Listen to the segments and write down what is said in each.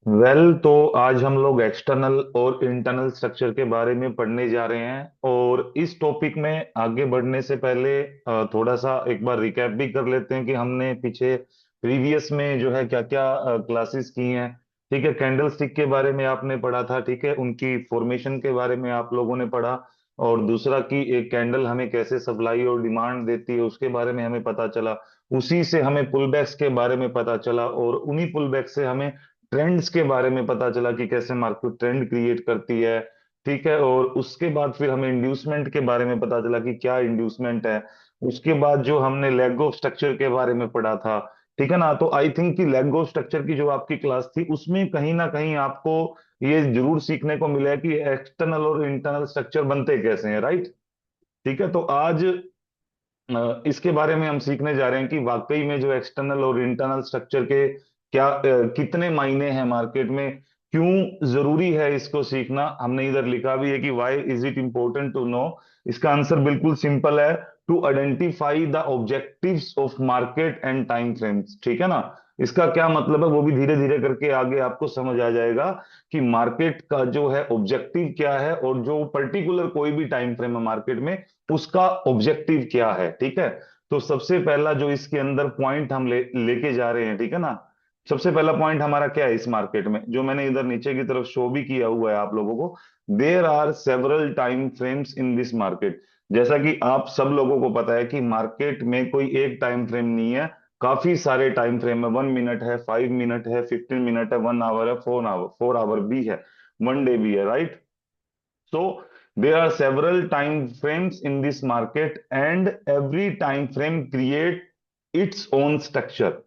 तो आज हम लोग एक्सटर्नल और इंटरनल स्ट्रक्चर के बारे में पढ़ने जा रहे हैं। और इस टॉपिक में आगे बढ़ने से पहले थोड़ा सा एक बार रिकैप भी कर लेते हैं कि हमने पीछे प्रीवियस में जो है क्या क्या क्लासेस की हैं। ठीक है, कैंडल स्टिक के बारे में आपने पढ़ा था, ठीक है, उनकी फॉर्मेशन के बारे में आप लोगों ने पढ़ा। और दूसरा कि एक कैंडल हमें कैसे सप्लाई और डिमांड देती है उसके बारे में हमें पता चला। उसी से हमें पुलबैक्स के बारे में पता चला, और उन्हीं पुलबैक्स से हमें ट्रेंड्स के बारे में पता चला कि कैसे मार्केट ट्रेंड क्रिएट करती है। ठीक है, और उसके बाद फिर हमें इंड्यूसमेंट के बारे में पता चला कि क्या इंड्यूसमेंट है। उसके बाद जो हमने लेग ऑफ स्ट्रक्चर के बारे में पढ़ा था, ठीक है ना। तो आई थिंक कि लेग ऑफ स्ट्रक्चर की जो आपकी क्लास थी उसमें कहीं ना कहीं आपको ये जरूर सीखने को मिला है कि एक्सटर्नल और इंटरनल स्ट्रक्चर बनते कैसे हैं, राइट। ठीक है, तो आज इसके बारे में हम सीखने जा रहे हैं कि वाकई में जो एक्सटर्नल और इंटरनल स्ट्रक्चर के क्या कितने मायने हैं मार्केट में, क्यों जरूरी है इसको सीखना। हमने इधर लिखा भी है कि why is it important to know. इसका आंसर बिल्कुल सिंपल है, to identify the objectives of market and time frames. ठीक है ना। इसका क्या मतलब है वो भी धीरे धीरे करके आगे आपको समझ आ जाएगा कि मार्केट का जो है ऑब्जेक्टिव क्या है, और जो पर्टिकुलर कोई भी टाइम फ्रेम है मार्केट में उसका ऑब्जेक्टिव क्या है। ठीक है, तो सबसे पहला जो इसके अंदर पॉइंट हम लेके जा रहे हैं, ठीक है ना। सबसे पहला पॉइंट हमारा क्या है इस मार्केट में, जो मैंने इधर नीचे की तरफ शो भी किया हुआ है आप लोगों को। There are several time frames in this market. जैसा कि आप सब लोगों को पता है कि मार्केट में कोई एक टाइम फ्रेम नहीं है, काफी सारे टाइम फ्रेम है। 1 मिनट है, 5 मिनट है, 15 मिनट है, 1 आवर है, 4 आवर, 4 आवर भी है, 1 डे भी है, right. So there are several time frames in this market, and every time frame create its own structure।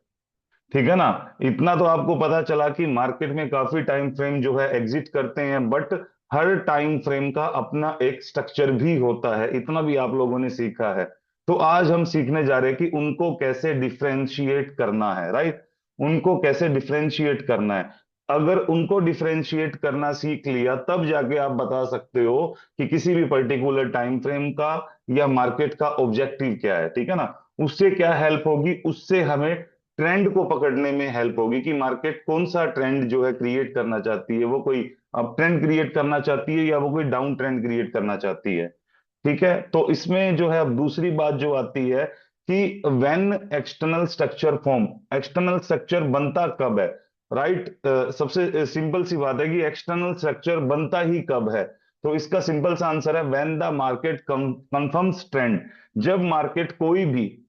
ठीक है ना। इतना तो आपको पता चला कि मार्केट में काफी टाइम फ्रेम जो है एग्जिट करते हैं, बट हर टाइम फ्रेम का अपना एक स्ट्रक्चर भी होता है, इतना भी आप लोगों ने सीखा है। तो आज हम सीखने जा रहे हैं कि उनको कैसे डिफरेंशिएट करना है, राइट। उनको कैसे डिफरेंशिएट करना है। अगर उनको डिफरेंशिएट करना सीख लिया तब जाके आप बता सकते हो कि किसी भी पर्टिकुलर टाइम फ्रेम का या मार्केट का ऑब्जेक्टिव क्या है। ठीक है ना। उससे क्या हेल्प होगी, उससे हमें ट्रेंड को पकड़ने में हेल्प होगी कि मार्केट कौन सा ट्रेंड जो है क्रिएट करना चाहती है। वो कोई अप ट्रेंड क्रिएट करना चाहती है या वो कोई डाउन ट्रेंड क्रिएट करना चाहती है। ठीक है, तो इसमें जो है अब दूसरी बात जो आती है कि when external structure form, external structure बनता कब है, राइट। सबसे सिंपल सी बात है कि एक्सटर्नल स्ट्रक्चर बनता ही कब है। तो इसका सिंपल सा आंसर है when the market confirms trend. जब मार्केट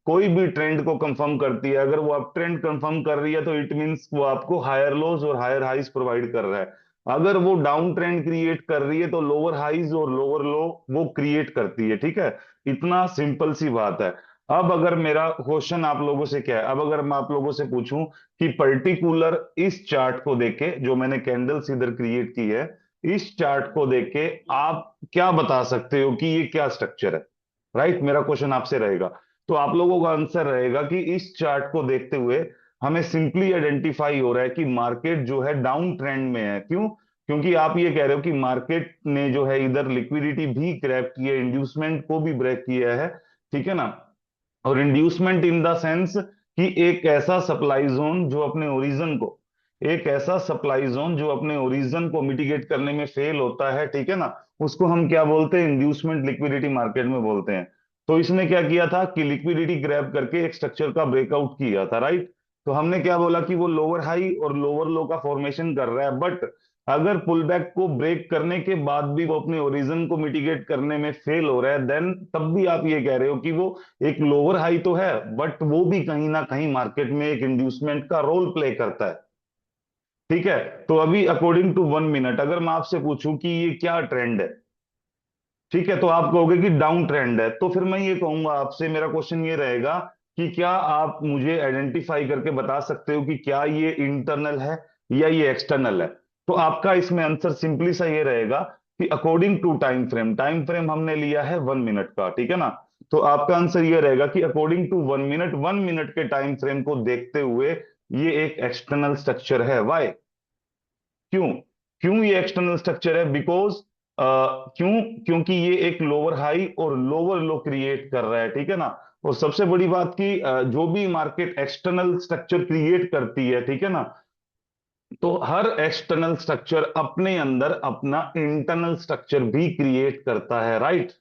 कोई भी ट्रेंड को कंफर्म करती है, अगर वो अप ट्रेंड कंफर्म कर रही है तो इट मींस वो आपको हायर लोज और हायर हाइज प्रोवाइड कर रहा है। अगर वो डाउन ट्रेंड क्रिएट कर रही है तो लोअर हाइज और लोअर लो वो क्रिएट करती है। ठीक है, इतना सिंपल सी बात है। अब अगर मेरा क्वेश्चन आप लोगों से क्या है, अब अगर मैं आप लोगों से पूछूं कि पर्टिकुलर इस चार्ट को देख के, जो मैंने कैंडल्स इधर क्रिएट की है, इस चार्ट को देख के आप क्या बता सकते हो कि ये क्या स्ट्रक्चर है, राइट। मेरा क्वेश्चन आपसे रहेगा। तो आप लोगों का आंसर रहेगा कि इस चार्ट को देखते हुए हमें सिंपली आइडेंटिफाई हो रहा है कि मार्केट जो है डाउन ट्रेंड में है। क्यों? क्योंकि आप ये कह रहे हो कि मार्केट ने जो है इधर लिक्विडिटी भी ग्रैब की है, इंड्यूसमेंट को भी ब्रेक किया है। ठीक है ना। और इंड्यूसमेंट इन द सेंस कि एक ऐसा सप्लाई जोन जो अपने ओरिजिन को, एक ऐसा सप्लाई जोन जो अपने ओरिजिन को मिटिगेट करने में फेल होता है, ठीक है ना, उसको हम क्या बोलते हैं, इंड्यूसमेंट लिक्विडिटी मार्केट में बोलते हैं। तो इसने क्या किया था कि लिक्विडिटी ग्रैब करके एक स्ट्रक्चर का ब्रेकआउट किया था, राइट। तो हमने क्या बोला कि वो लोअर हाई और लोअर लो का फॉर्मेशन कर रहा है, बट अगर पुल बैक को ब्रेक करने के बाद भी वो अपने ओरिजिन को मिटिगेट करने में फेल हो रहा है, देन तब भी आप ये कह रहे हो कि वो एक लोअर हाई तो है, बट वो भी कहीं ना कहीं मार्केट में एक इंड्यूसमेंट का रोल प्ले करता है। ठीक है, तो अभी अकॉर्डिंग टू 1 मिनट अगर मैं आपसे पूछूं कि ये क्या ट्रेंड है, ठीक है, तो आप कहोगे कि डाउन ट्रेंड है। तो फिर मैं ये कहूंगा आपसे, मेरा क्वेश्चन ये रहेगा कि क्या आप मुझे आइडेंटिफाई करके बता सकते हो कि क्या ये इंटरनल है या ये एक्सटर्नल है। तो आपका इसमें आंसर सिंपली सा ये रहेगा कि according to time frame, time frame हमने लिया है 1 मिनट का, ठीक है ना। तो आपका आंसर ये रहेगा कि अकॉर्डिंग टू 1 मिनट, 1 मिनट के टाइम फ्रेम को देखते हुए ये एक एक्सटर्नल स्ट्रक्चर है। वाई? क्यों? क्यों ये एक्सटर्नल स्ट्रक्चर है? बिकॉज क्यों? क्योंकि ये एक लोअर हाई और लोअर लो क्रिएट कर रहा है, ठीक है ना। और सबसे बड़ी बात की जो भी मार्केट एक्सटर्नल स्ट्रक्चर क्रिएट करती है, ठीक है ना, तो हर एक्सटर्नल स्ट्रक्चर अपने अंदर अपना इंटरनल स्ट्रक्चर भी क्रिएट करता है, राइट।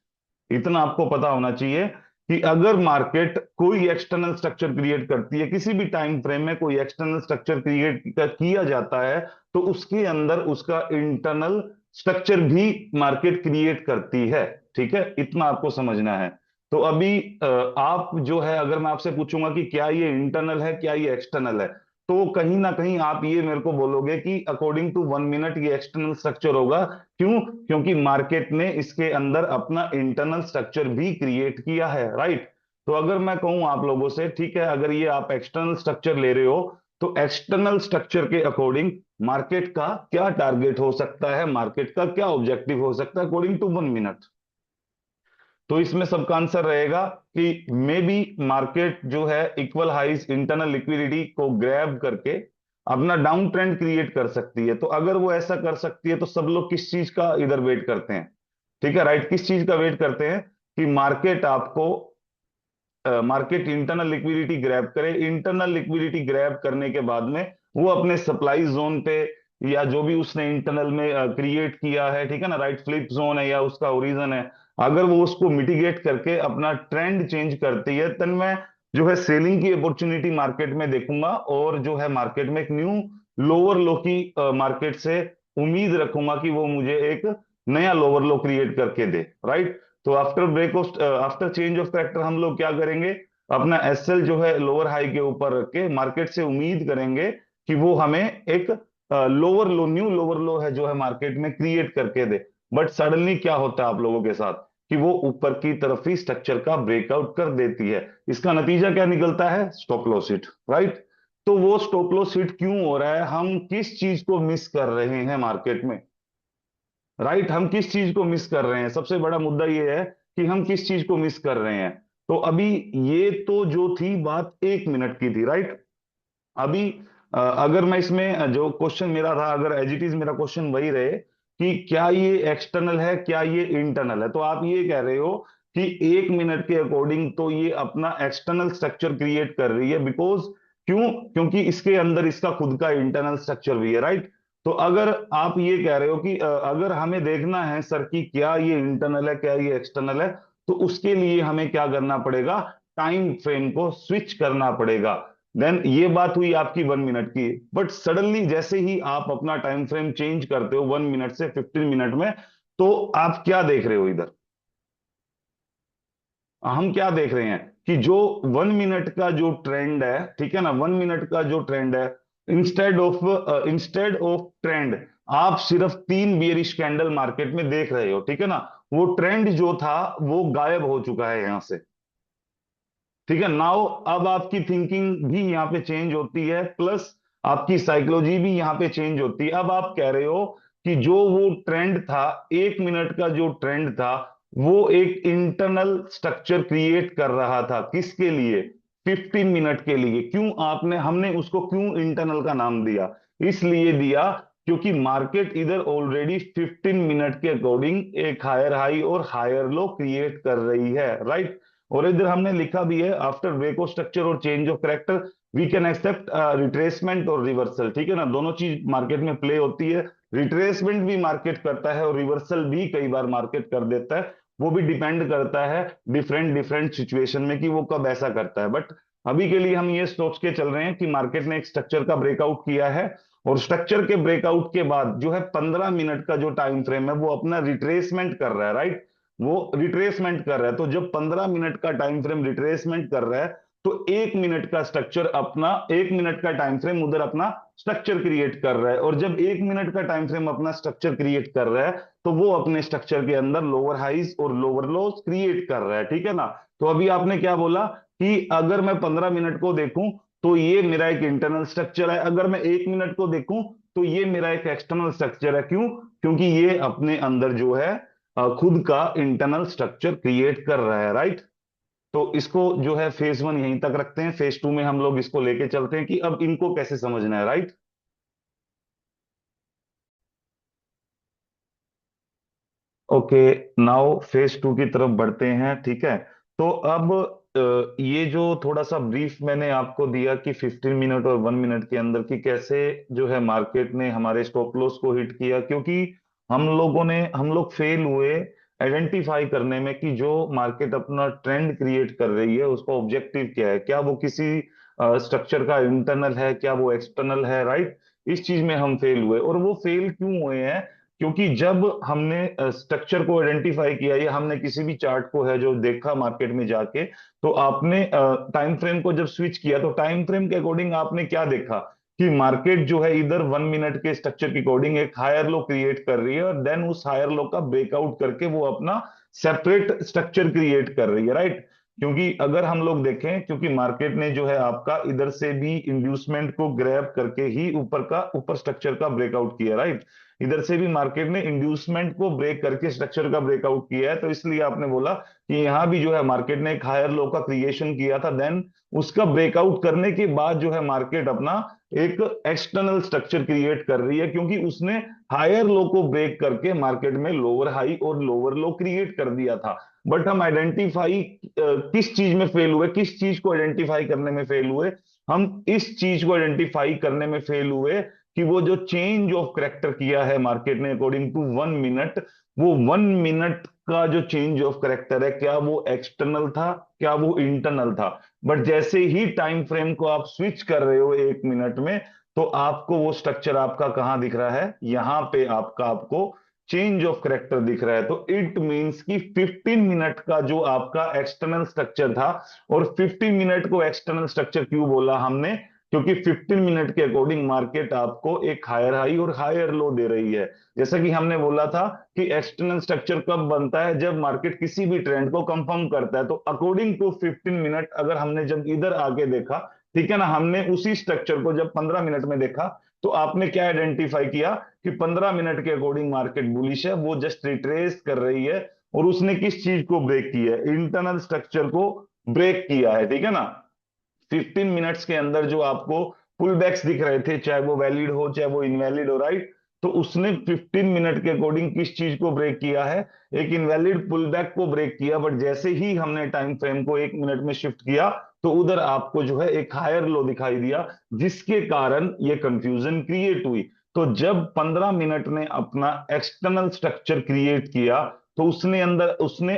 इतना आपको पता होना चाहिए कि अगर मार्केट कोई एक्सटर्नल स्ट्रक्चर क्रिएट करती है, किसी भी टाइम फ्रेम में कोई एक्सटर्नल स्ट्रक्चर क्रिएट किया जाता है, तो उसके अंदर उसका इंटरनल स्ट्रक्चर भी मार्केट क्रिएट करती है। ठीक है, इतना आपको समझना है। तो अभी आप जो है, अगर मैं आपसे पूछूंगा कि क्या ये इंटरनल है, क्या ये एक्सटर्नल है, तो कहीं ना कहीं आप ये मेरे को बोलोगे कि अकॉर्डिंग टू 1 मिनट ये एक्सटर्नल स्ट्रक्चर होगा। क्यों? क्योंकि मार्केट ने इसके अंदर अपना इंटरनल स्ट्रक्चर भी क्रिएट किया है, राइट। तो अगर मैं कहूं आप लोगों से, ठीक है, अगर ये आप एक्सटर्नल स्ट्रक्चर ले रहे हो, तो एक्सटर्नल स्ट्रक्चर के अकॉर्डिंग मार्केट का क्या टारगेट हो सकता है, मार्केट का क्या ऑब्जेक्टिव हो सकता है अकॉर्डिंग टू 1 मिनट। तो इसमें सबका आंसर रहेगा कि मे बी मार्केट जो है इक्वल हाइज इंटरनल लिक्विडिटी को ग्रैब करके अपना डाउन ट्रेंड क्रिएट कर सकती है। तो अगर वो ऐसा कर सकती है, तो सब लोग किस चीज का इधर वेट करते हैं? ठीक है, राइट, किस चीज का वेट करते हैं? कि मार्केट आपको, मार्केट इंटरनल लिक्विडिटी ग्रैब करे, इंटरनल लिक्विडिटी ग्रैब करने के बाद में वो अपने सप्लाई जोन पे, या जो भी उसने इंटरनल में क्रिएट किया है, ठीक है ना, राइट, फ्लिप जोन है या उसका ओरिजन है, अगर वो उसको मिटिगेट करके अपना ट्रेंड चेंज करती है, तब मैं जो है सेलिंग की अपॉर्चुनिटी मार्केट में देखूंगा, और जो है मार्केट में एक न्यू लोअर लो की मार्केट से उम्मीद रखूंगा कि वो मुझे एक नया लोअर लो क्रिएट करके दे, राइट। तो after break of, after change of character हम लोग क्या करेंगे? अपना एसएल जो है लोअर हाई के ऊपर रख के मार्केट से उम्मीद करेंगे कि वो हमें एक लोअर लो, न्यू लोअर लो है जो है मार्केट में क्रिएट करके दे। बट सडनली क्या होता है आप लोगों के साथ? कि वो ऊपर की तरफ ही स्ट्रक्चर का ब्रेकआउट कर देती है। इसका नतीजा क्या निकलता है? Stop loss hit, right. तो वो स्टॉप लॉस हिट क्यों हो रहा है? हम किस चीज को मिस कर रहे हैं मार्केट में? राइट, हम किस चीज को मिस कर रहे हैं? सबसे बड़ा मुद्दा ये है कि हम किस चीज को मिस कर रहे हैं। तो अभी ये तो जो थी बात 1 मिनट की थी, राइट। अभी अगर मैं इसमें जो क्वेश्चन मेरा था, अगर एज इट इज मेरा क्वेश्चन वही रहे कि क्या ये एक्सटर्नल है, क्या ये इंटरनल है, तो आप ये कह रहे हो कि 1 मिनट के अकॉर्डिंग तो ये अपना एक्सटर्नल स्ट्रक्चर क्रिएट कर रही है, बिकॉज क्यों? क्योंकि इसके अंदर इसका खुद का इंटरनल स्ट्रक्चर भी है, राइट। तो अगर आप ये कह रहे हो कि अगर हमें देखना है सर कि क्या ये इंटरनल है, क्या ये एक्सटर्नल है, तो उसके लिए हमें क्या करना पड़ेगा? टाइम फ्रेम को स्विच करना पड़ेगा। देन ये बात हुई आपकी 1 मिनट की। बट सडनली जैसे ही आप अपना टाइम फ्रेम चेंज करते हो 1 मिनट से 15 मिनट में, तो आप क्या देख रहे हो इधर? हम क्या देख रहे हैं कि जो 1 मिनट का जो ट्रेंड है, ठीक है ना, 1 मिनट का जो ट्रेंड है, इंस्टेड ऑफ ट्रेंड, आप सिर्फ 3 बियरिश कैंडल मार्केट में देख रहे हो, ठीक है ना। वो ट्रेंड जो था वो गायब हो चुका है यहां से। ठीक है, नाउ अब आपकी थिंकिंग भी यहाँ पे चेंज होती है, प्लस आपकी साइकोलॉजी भी यहाँ पे चेंज होती है। अब आप कह रहे हो कि जो वो ट्रेंड था, 1 मिनट का जो ट्रेंड था, वो एक इंटरनल स्ट्रक्चर क्रिएट कर रहा था, किसके लिए? 15 मिनट के लिए। क्यों आपने, हमने उसको क्यों इंटरनल का नाम दिया? इसलिए दिया क्योंकि मार्केट इधर ऑलरेडी 15 मिनट के अकॉर्डिंग एक हायर हाई और हायर लो क्रिएट कर रही है, राइट। और इधर हमने लिखा भी है, आफ्टर ब्रेक ऑफ स्ट्रक्चर और change of character we can accept retracement और रिवर्सल। ठीक है ना, दोनों चीज मार्केट में प्ले होती है। रिट्रेसमेंट भी मार्केट करता है और रिवर्सल भी कई बार मार्केट कर देता है। वो भी डिपेंड करता है डिफरेंट डिफरेंट सिचुएशन में कि वो कब ऐसा करता है। बट अभी के लिए हम ये सोच के चल रहे हैं कि मार्केट ने एक स्ट्रक्चर का ब्रेकआउट किया है, और स्ट्रक्चर के ब्रेकआउट के बाद जो है 15 मिनट का जो टाइम फ्रेम है वो अपना रिट्रेसमेंट कर रहा है, राइट। वो रिट्रेसमेंट कर रहा है। तो जब 15 मिनट का टाइम फ्रेम रिट्रेसमेंट कर रहा है, तो 1 मिनट का स्ट्रक्चर अपना, 1 मिनट का टाइम फ्रेम उधर अपना स्ट्रक्चर क्रिएट कर रहा है। और जब 1 मिनट का टाइम फ्रेम अपना स्ट्रक्चर क्रिएट कर रहा है, तो वो अपने स्ट्रक्चर के अंदर लोअर हाइज और लोअर लोज क्रिएट कर रहा है, ठीक है ना। तो अभी आपने क्या बोला कि अगर मैं 15 मिनट को देखूं तो ये मेरा एक इंटरनल स्ट्रक्चर है, अगर मैं 1 मिनट को देखूं तो ये मेरा एक एक्सटर्नल स्ट्रक्चर है। क्यों? क्योंकि ये अपने अंदर जो है खुद का इंटरनल स्ट्रक्चर क्रिएट कर रहा है, राइट। तो इसको जो है फेज 1 यहीं तक रखते हैं, फेज 2 में हम लोग इसको लेके चलते हैं कि अब इनको कैसे समझना है, राइट। ओके, नाउ फेज 2 की तरफ बढ़ते हैं, ठीक है। तो अब ये जो थोड़ा सा ब्रीफ मैंने आपको दिया कि 15 मिनट और 1 मिनट के अंदर की कैसे जो है मार्केट ने हमारे स्टॉप लॉस को हिट किया, क्योंकि हम लोग फेल हुए आइडेंटिफाई करने में कि जो मार्केट अपना ट्रेंड क्रिएट कर रही है उसका ऑब्जेक्टिव क्या है, क्या वो किसी स्ट्रक्चर का इंटरनल है, क्या वो एक्सटर्नल है, राइट। इस चीज में हम फेल हुए, और वो फेल क्यों हुए हैं? क्योंकि जब हमने स्ट्रक्चर को आइडेंटिफाई किया या हमने किसी भी चार्ट को है जो देखा मार्केट में जाके, तो आपने टाइम फ्रेम को जब स्विच किया तो टाइम फ्रेम के अकॉर्डिंग आपने क्या देखा कि मार्केट जो है इधर 1 मिनट के स्ट्रक्चर के अकॉर्डिंग एक हायर लो क्रिएट कर रही है, और देन उस हायर लो का ब्रेकआउट करके वो अपना सेपरेट स्ट्रक्चर क्रिएट कर रही है, राइट। क्योंकि अगर हम लोग देखें, क्योंकि मार्केट ने जो है आपका इधर से भी इंड्यूसमेंट को ग्रैब करके ही ऊपर स्ट्रक्चर का ब्रेकआउट किया, राइट। इधर से भी मार्केट ने इंड्यूसमेंट को ब्रेक करके स्ट्रक्चर का ब्रेकआउट किया है, तो इसलिए आपने बोला कि यहां भी जो है मार्केट ने एक हायर लो का क्रिएशन किया था, देन उसका ब्रेकआउट करने के बाद जो है मार्केट अपना एक एक्सटर्नल स्ट्रक्चर क्रिएट कर रही है, क्योंकि उसने हायर लो को ब्रेक करके मार्केट में लोअर हाई और लोअर लो क्रिएट कर दिया था। बट हम आइडेंटिफाई किस चीज में फेल हुए, किस चीज को आइडेंटिफाई करने में फेल हुए? हम इस चीज को आइडेंटिफाई करने में फेल हुए कि वो जो चेंज ऑफ करेक्टर किया है मार्केट ने अकॉर्डिंग टू 1 मिनट, वो 1 मिनट का जो चेंज ऑफ करेक्टर है, क्या वो एक्सटर्नल था, क्या वो इंटरनल था? बट जैसे ही टाइम फ्रेम को आप स्विच कर रहे हो 1 मिनट में, तो आपको वो स्ट्रक्चर आपका कहां दिख रहा है? यहां पे आपका आपको चेंज ऑफ करेक्टर दिख रहा है। तो इट मींस कि 15 मिनट का जो आपका एक्सटर्नल स्ट्रक्चर था, और 15 मिनट को एक्सटर्नल स्ट्रक्चर क्यों बोला हमने? क्योंकि 15 मिनट के अकॉर्डिंग मार्केट आपको एक हायर हाई और हायर लो दे रही है। जैसा कि हमने बोला था कि एक्सटर्नल स्ट्रक्चर कब बनता है? जब मार्केट किसी भी ट्रेंड को कंफर्म करता है। तो अकॉर्डिंग टू 15 मिनट, अगर हमने जब इधर आके देखा, ठीक है ना, हमने उसी स्ट्रक्चर को जब 15 मिनट में देखा, तो आपने क्या आइडेंटिफाई किया कि 15 मिनट के अकॉर्डिंग मार्केट बुलिश है, वो जस्ट रिट्रेस कर रही है, और उसने किस चीज को ब्रेक किया है? इंटरनल स्ट्रक्चर को ब्रेक किया है, ठीक है ना। 15 मिनट्स के अंदर जो आपको पुल बैक्स दिख रहे थे, चाहे वो वैलिड हो चाहे वो इनवैलिड हो, राइट, तो उसने 15 मिनट के अकॉर्डिंग किस चीज को ब्रेक किया है? एक इनवैलिड पुल बैक को ब्रेक किया। बट जैसे ही हमने टाइम फ्रेम को 1 मिनट में शिफ्ट किया, तो उधर आपको जो है एक हायर लो दिखाई दिया, जिसके कारण ये कंफ्यूजन क्रिएट हुई। तो जब 15 मिनट ने अपना एक्सटर्नल स्ट्रक्चर क्रिएट किया, तो उसने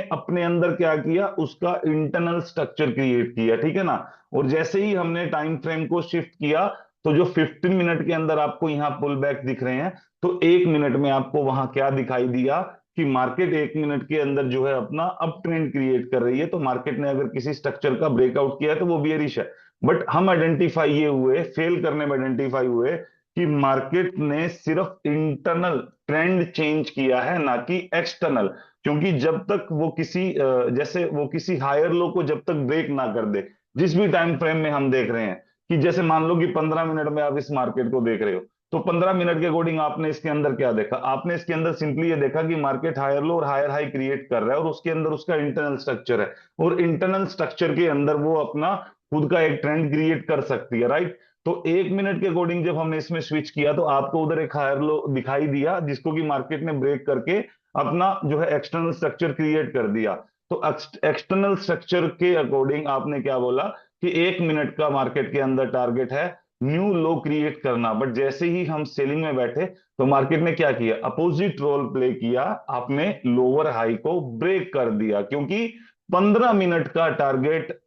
अपने अंदर क्या किया? उसका इंटरनल स्ट्रक्चर क्रिएट किया, ठीक है ना। और जैसे ही हमने टाइम फ्रेम को शिफ्ट किया, तो जो 15 मिनट के अंदर आपको यहाँ पुल बैक दिख रहे हैं, तो 1 मिनट में आपको वहां क्या दिखाई दिया कि मार्केट 1 मिनट के अंदर जो है अपना अप ट्रेंड क्रिएट कर रही है। तो मार्केट ने अगर किसी स्ट्रक्चर का ब्रेकआउट किया है तो वो बियरिश है। बट हम आइडेंटिफाई ये हुए, फेल करने में आइडेंटिफाई हुए कि मार्केट ने सिर्फ इंटरनल ट्रेंड चेंज किया है, ना कि एक्सटर्नल। क्योंकि जब तक वो जैसे वो किसी हायर लो को जब तक ब्रेक ना कर दे, जिस भी टाइम फ्रेम में हम देख रहे हैं, कि जैसे मान लो कि 15 मिनट में आप इस मार्केट को देख रहे हो, तो 15 मिनट के अकॉर्डिंग आपने इसके अंदर क्या देखा? आपने इसके अंदर सिंपली ये देखा कि मार्केट हायर लो और हायर हाई क्रिएट कर रहा है, और उसके अंदर उसका इंटरनल स्ट्रक्चर है, और इंटरनल स्ट्रक्चर के अंदर वो अपना खुद का एक ट्रेंड क्रिएट कर सकती है, राइट। तो 1 मिनट के अकॉर्डिंग जब हमने इसमें स्विच किया, तो आपको उधर एक हायर लो दिखाई दिया, जिसको कि मार्केट ने ब्रेक करके अपना जो है एक्सटर्नल स्ट्रक्चर क्रिएट कर दिया। तो एक्सटर्नल स्ट्रक्चर के अकॉर्डिंग आपने क्या बोला कि 1 मिनट का मार्केट के अंदर टारगेट है न्यू लो क्रिएट करना। बट जैसे ही हम सेलिंग में बैठे, तो मार्केट ने क्या किया? अपोजिट रोल प्ले किया, आपने लोअर हाई को ब्रेक कर दिया। क्योंकि 15 मिनट का टारगेट,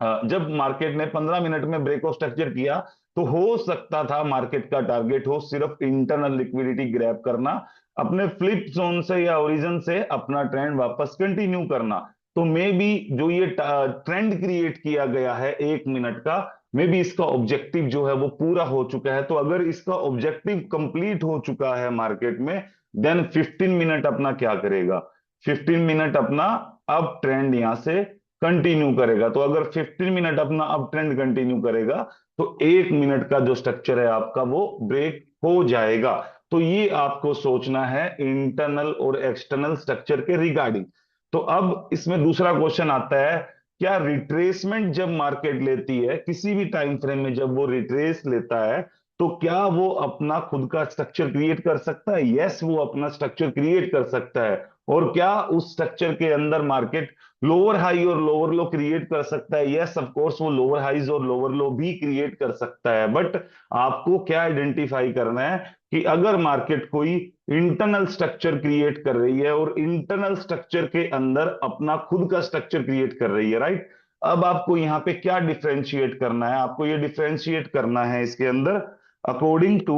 जब मार्केट ने 15 मिनट में ब्रेक ऑफ स्ट्रक्चर किया, तो हो सकता था मार्केट का टारगेट हो सिर्फ इंटरनल लिक्विडिटी ग्रैब करना, अपने फ्लिप जोन से या ओरिजिन से अपना ट्रेंड वापस कंटिन्यू करना। तो मे बी जो ये ट्रेंड क्रिएट किया गया है 1 मिनट का, मे बी इसका ऑब्जेक्टिव जो है वो पूरा हो चुका है। तो अगर इसका ऑब्जेक्टिव कंप्लीट हो चुका है मार्केट में, देन 15 मिनट अपना क्या करेगा? 15 मिनट अपना अब ट्रेंड यहां से कंटिन्यू करेगा। तो अगर 15 मिनट अपना अप ट्रेंड कंटिन्यू करेगा, तो 1 मिनट का जो स्ट्रक्चर है आपका वो ब्रेक हो जाएगा। तो ये आपको सोचना है इंटरनल और एक्सटर्नल स्ट्रक्चर के रिगार्डिंग। तो अब इसमें दूसरा क्वेश्चन आता है, क्या रिट्रेसमेंट जब मार्केट लेती है किसी भी टाइम फ्रेम में, जब वो रिट्रेस लेता है, तो क्या वो अपना खुद का स्ट्रक्चर क्रिएट कर सकता है? यस, वो अपना स्ट्रक्चर क्रिएट कर सकता है। और क्या उस स्ट्रक्चर के अंदर मार्केट लोअर हाई और लोअर लो क्रिएट कर सकता है? यस, ऑफ कोर्स वो लोअर हाईज और लोअर लो भी क्रिएट कर सकता है। बट आपको क्या आइडेंटिफाई करना है कि अगर मार्केट कोई इंटरनल स्ट्रक्चर क्रिएट कर रही है और इंटरनल स्ट्रक्चर के अंदर अपना खुद का स्ट्रक्चर क्रिएट कर रही है, राइट? अब आपको यहां पे क्या डिफरेंशिएट करना है? आपको ये डिफरेंशिएट करना है इसके अंदर according to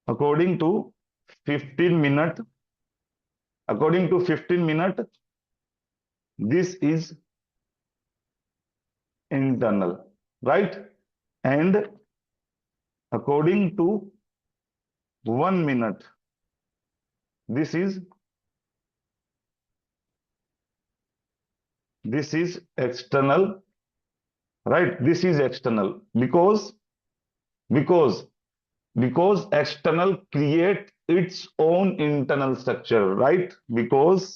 according to 15 minute, according to 15 minute, this is internal, right? And according to 1 minute, this is external, right? This is external because because external create its own internal structure, right? Because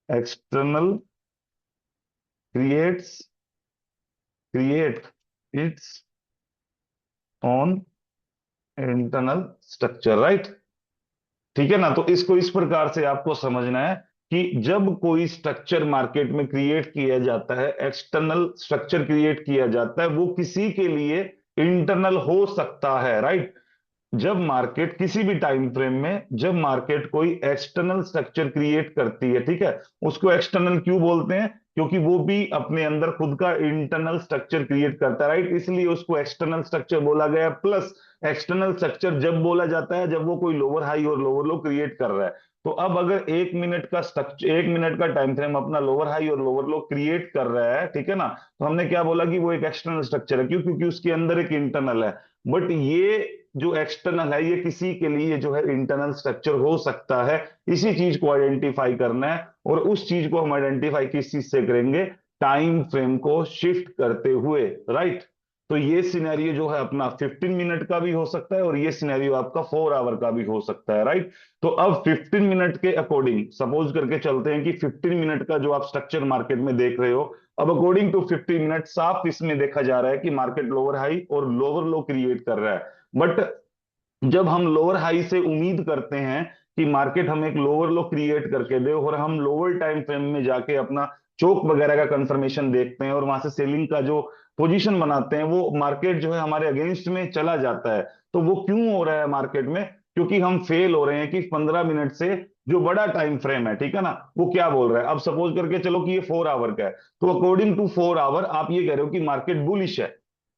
external create its own internal structure, right? ठीक है ना? तो इसको इस प्रकार से आपको समझना है कि जब कोई स्ट्रक्चर मार्केट में क्रिएट किया जाता है, एक्सटर्नल स्ट्रक्चर क्रिएट किया जाता है, वो किसी के लिए इंटरनल हो सकता है, राइट? जब मार्केट किसी भी टाइम फ्रेम में, जब मार्केट कोई एक्सटर्नल स्ट्रक्चर क्रिएट करती है, ठीक है, उसको एक्सटर्नल क्यों बोलते हैं? क्योंकि वो भी अपने अंदर खुद का इंटरनल स्ट्रक्चर क्रिएट करता है, राइट? इसलिए उसको एक्सटर्नल स्ट्रक्चर बोला गया। प्लस एक्सटर्नल स्ट्रक्चर जब बोला जाता है जब वो कोई लोअर हाई और लोअर लो क्रिएट कर रहा है। तो अब अगर 1 मिनट का स्ट्रक्चर, 1 मिनट का टाइम फ्रेम अपना लोअर हाई और लोअर लो क्रिएट कर रहा है, ठीक है ना, तो हमने क्या बोला कि वो एक एक्सटर्नल स्ट्रक्चर है। क्यों? क्योंकि उसके अंदर एक इंटरनल है। बट ये जो एक्सटर्नल है, ये किसी के लिए जो है इंटरनल स्ट्रक्चर हो सकता है। इसी चीज को आइडेंटिफाई करना है। और उस चीज को हम आइडेंटिफाई किस चीज से करेंगे? टाइम फ्रेम को शिफ्ट करते हुए, राइट? तो ये सिनेरियो जो है अपना 15 मिनट का भी हो सकता है और ये सिनेरियो आपका 4 आवर का भी हो सकता है, राइट? तो अब 15 मिनट के अकॉर्डिंग सपोज करके चलते हैं कि 15 मिनट का जो आप स्ट्रक्चर मार्केट में देख रहे हो, अब अकॉर्डिंग टू 15 मिनट साफ इसमें देखा जा रहा है कि मार्केट लोअर हाई और लोअर लो क्रिएट कर रहा है। बट जब हम लोअर हाई से उम्मीद करते हैं कि मार्केट हमें एक लोअर लो क्रिएट करके दे और हम लोअर टाइम फ्रेम में जाके अपना चोक वगैरह का कंफर्मेशन देखते हैं और वहां से सेलिंग का जो पोजीशन बनाते हैं, वो मार्केट जो है हमारे अगेंस्ट में चला जाता है। तो वो क्यों हो रहा है मार्केट में? क्योंकि हम फेल हो रहे हैं कि 15 मिनट से जो बड़ा टाइम फ्रेम है, ठीक है ना, वो क्या बोल रहा है। अब सपोज करके चलो कि ये 4 आवर का है, तो अकॉर्डिंग टू 4 आवर आप ये कह रहे हो कि मार्केट बुलिश है,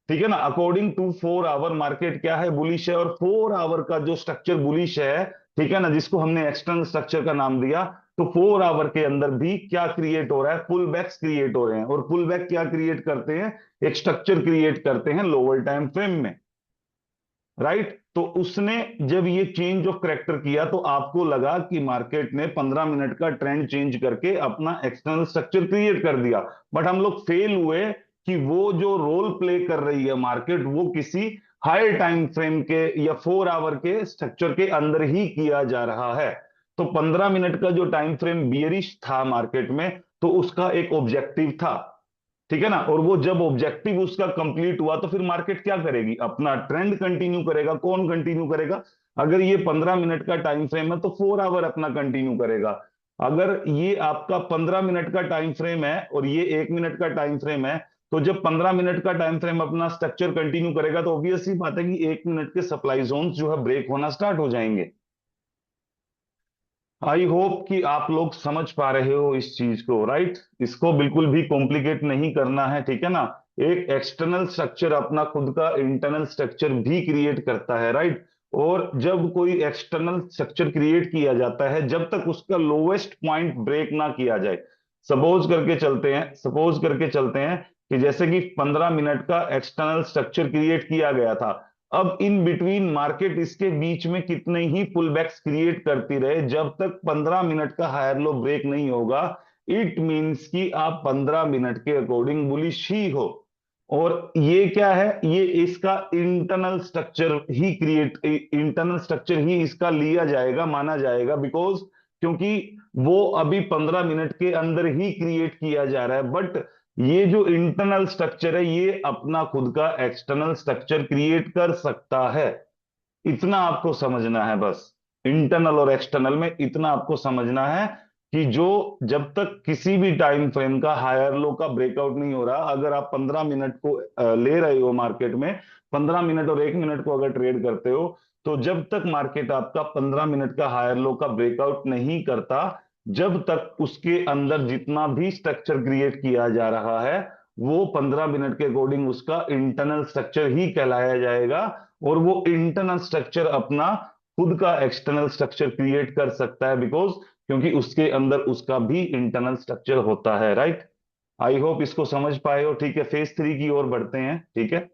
ठीक है ना। अकॉर्डिंग टू 4 आवर मार्केट क्या है? बुलिश है। और 4 आवर का जो स्ट्रक्चर बुलिश है, ठीक है ना, जिसको हमने एक्सटर्नल स्ट्रक्चर का नाम दिया, तो 4 आवर के अंदर भी क्या क्रिएट हो रहा है? पुल बैक्स क्रिएट हो रहे हैं। और पुल बैक क्या क्रिएट करते हैं? एक स्ट्रक्चर क्रिएट करते हैं लोअर टाइम फ्रेम में, राइट? तो उसने जब ये चेंज ऑफ करेक्टर किया तो आपको लगा कि मार्केट ने 15 मिनट का ट्रेंड चेंज करके अपना एक्सटर्नल स्ट्रक्चर क्रिएट कर दिया। बट हम लोग फेल हुए कि वो जो रोल प्ले कर रही है मार्केट, वो किसी हायर टाइम फ्रेम के या 4 आवर के स्ट्रक्चर के अंदर ही किया जा रहा है। तो 15 मिनट का जो टाइम फ्रेम बियरिश था मार्केट में, तो उसका एक ऑब्जेक्टिव था, ठीक है ना। और वो जब ऑब्जेक्टिव उसका कंप्लीट हुआ तो फिर मार्केट क्या करेगी? अपना ट्रेंड कंटिन्यू करेगा। कौन कंटिन्यू करेगा? अगर ये 15 मिनट का टाइम फ्रेम है तो 4 आवर अपना कंटिन्यू करेगा। अगर ये आपका 15 मिनट का टाइम फ्रेम है और ये 1 मिनट का टाइम फ्रेम है, तो जब 15 मिनट का टाइम फ्रेम अपना स्ट्रक्चर कंटिन्यू करेगा तो ऑब्वियसली बात है कि 1 मिनट के सप्लाई जोन जो है ब्रेक होना स्टार्ट हो जाएंगे। आई होप कि आप लोग समझ पा रहे हो इस चीज को, राइट? इसको बिल्कुल भी कॉम्प्लिकेट नहीं करना है, ठीक है ना। एक एक्सटर्नल स्ट्रक्चर अपना खुद का इंटरनल स्ट्रक्चर भी क्रिएट करता है, राइट? और जब कोई एक्सटर्नल स्ट्रक्चर क्रिएट किया जाता है, जब तक उसका लोवेस्ट पॉइंट ब्रेक ना किया जाए, सपोज करके चलते हैं कि जैसे कि 15 मिनट का एक्सटर्नल स्ट्रक्चर क्रिएट किया गया था। अब इन बिटवीन मार्केट इसके बीच में कितने ही पुलबैक्स क्रिएट करती रहे, जब तक 15 मिनट का हायर लो ब्रेक नहीं होगा, इट मींस कि आप 15 मिनट के अकॉर्डिंग बुलिश ही हो। और ये क्या है? ये इसका इंटरनल स्ट्रक्चर ही इसका लिया जाएगा, माना जाएगा। बिकॉज क्योंकि वो अभी 15 मिनट के अंदर ही क्रिएट किया जा रहा है। बट ये जो इंटरनल स्ट्रक्चर है ये अपना खुद का एक्सटर्नल स्ट्रक्चर क्रिएट कर सकता है। इतना आपको समझना है बस। इंटरनल और एक्सटर्नल में इतना आपको समझना है कि जो जब तक किसी भी टाइम फ्रेम का हायर लो का ब्रेकआउट नहीं हो रहा, अगर आप 15 मिनट को ले रहे हो मार्केट में, 15 मिनट और 1 मिनट को अगर ट्रेड करते हो, तो जब तक मार्केट आपका 15 मिनट का हायर लो का ब्रेकआउट नहीं करता, जब तक उसके अंदर जितना भी स्ट्रक्चर क्रिएट किया जा रहा है वो 15 मिनट के अकॉर्डिंग उसका इंटरनल स्ट्रक्चर ही कहलाया जाएगा। और वो इंटरनल स्ट्रक्चर अपना खुद का एक्सटर्नल स्ट्रक्चर क्रिएट कर सकता है, बिकॉज क्योंकि उसके अंदर उसका भी इंटरनल स्ट्रक्चर होता है, राइट। आई होप इसको समझ पाए हो। ठीक है, फेज 3 की ओर बढ़ते हैं। ठीक है।